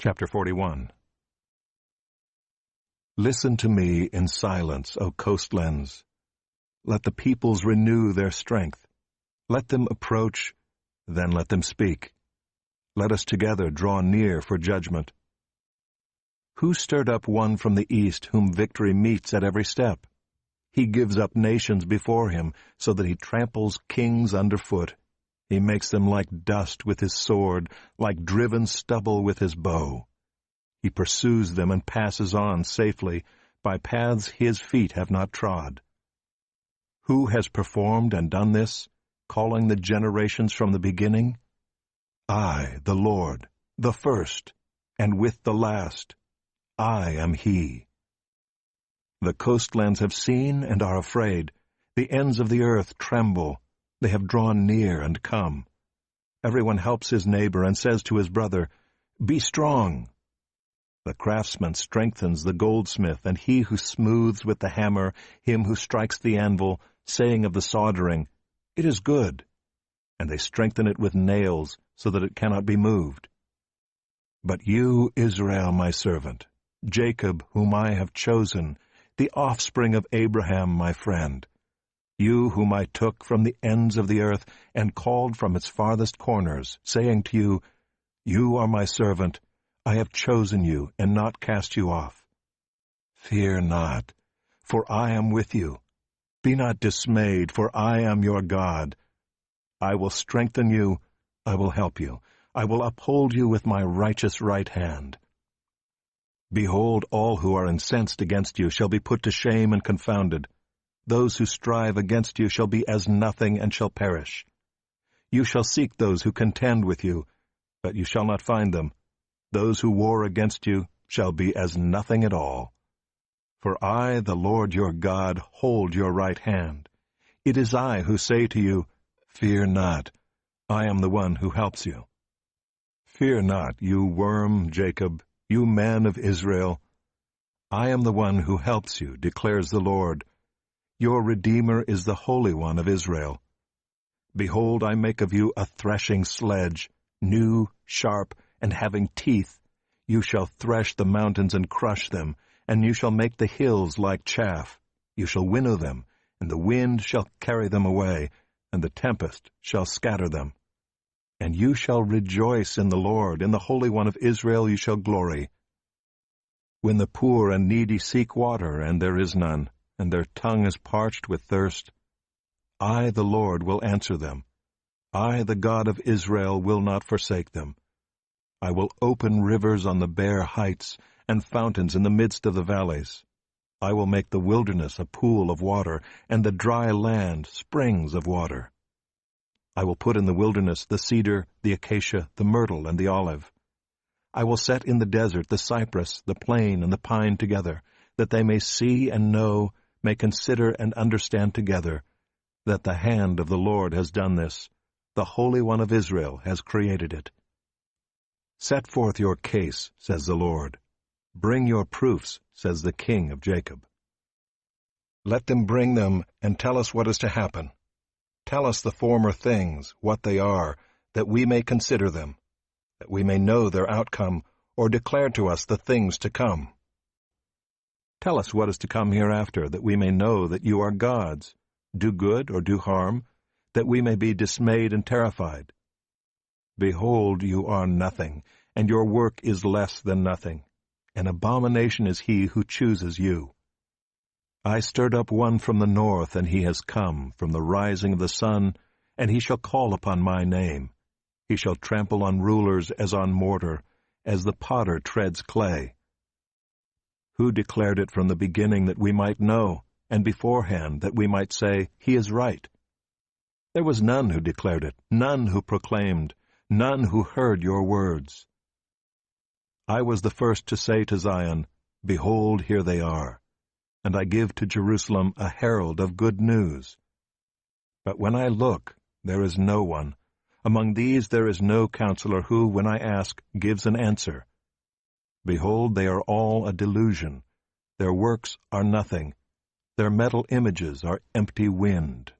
Chapter 41. Listen to me in silence, O coastlands. Let the peoples renew their strength. Let them approach, then let them speak. Let us together draw near for judgment. Who stirred up one from the east whom victory meets at every step? He gives up nations before him, so that he tramples kings underfoot. He makes them like dust with his sword, like driven stubble with his bow. He pursues them and passes on safely, by paths his feet have not trod. Who has performed and done this, calling the generations from the beginning? I, the Lord, the first, and with the last. I am he. The coastlands have seen and are afraid. The ends of the earth tremble. They have drawn near and come. Everyone helps his neighbor and says to his brother, "Be strong." The craftsman strengthens the goldsmith, and he who smooths with the hammer, him who strikes the anvil, saying of the soldering, "It is good." And they strengthen it with nails, so that it cannot be moved. But you, Israel, my servant, Jacob, whom I have chosen, the offspring of Abraham, my friend, you whom I took from the ends of the earth and called from its farthest corners, saying to you, "You are my servant, I have chosen you and not cast you off." Fear not, for I am with you. Be not dismayed, for I am your God. I will strengthen you, I will help you, I will uphold you with my righteous right hand. Behold, all who are incensed against you shall be put to shame and confounded. Those who strive against you shall be as nothing and shall perish. You shall seek those who contend with you, but you shall not find them. Those who war against you shall be as nothing at all. For I, the Lord your God, hold your right hand. It is I who say to you, "Fear not, I am the one who helps you." Fear not, you worm, Jacob, you man of Israel. I am the one who helps you, declares the Lord. Your Redeemer is the Holy One of Israel. Behold, I make of you a threshing sledge, new, sharp, and having teeth. You shall thresh the mountains and crush them, and you shall make the hills like chaff. You shall winnow them, and the wind shall carry them away, and the tempest shall scatter them. And you shall rejoice in the Lord, in the Holy One of Israel you shall glory. When the poor and needy seek water, and there is none, and their tongue is parched with thirst, I, the Lord, will answer them. I, the God of Israel, will not forsake them. I will open rivers on the bare heights, and fountains in the midst of the valleys. I will make the wilderness a pool of water, and the dry land springs of water. I will put in the wilderness the cedar, the acacia, the myrtle, and the olive. I will set in the desert the cypress, the plane, and the pine together, that they may see and know, may consider and understand together, that the hand of the Lord has done this. The Holy One of Israel has created it. Set forth your case, says the Lord. Bring your proofs, says the King of Jacob. Let them bring them, and tell us what is to happen. Tell us the former things, what they are, that we may consider them, that we may know their outcome, or declare to us the things to come. Tell us what is to come hereafter, that we may know that you are gods. Do good or do harm, that we may be dismayed and terrified. Behold, you are nothing, and your work is less than nothing. An abomination is he who chooses you. I stirred up one from the north, and he has come, from the rising of the sun, and he shall call upon my name. He shall trample on rulers as on mortar, as the potter treads clay. Who declared it from the beginning that we might know, and beforehand that we might say, He is right? There was none who declared it, none who proclaimed, none who heard your words. I was the first to say to Zion, Behold, here they are. And I give to Jerusalem a herald of good news. But when I look, there is no one. Among these there is no counselor who, when I ask, gives an answer. Behold, they are all a delusion. Their works are nothing. Their metal images are empty wind.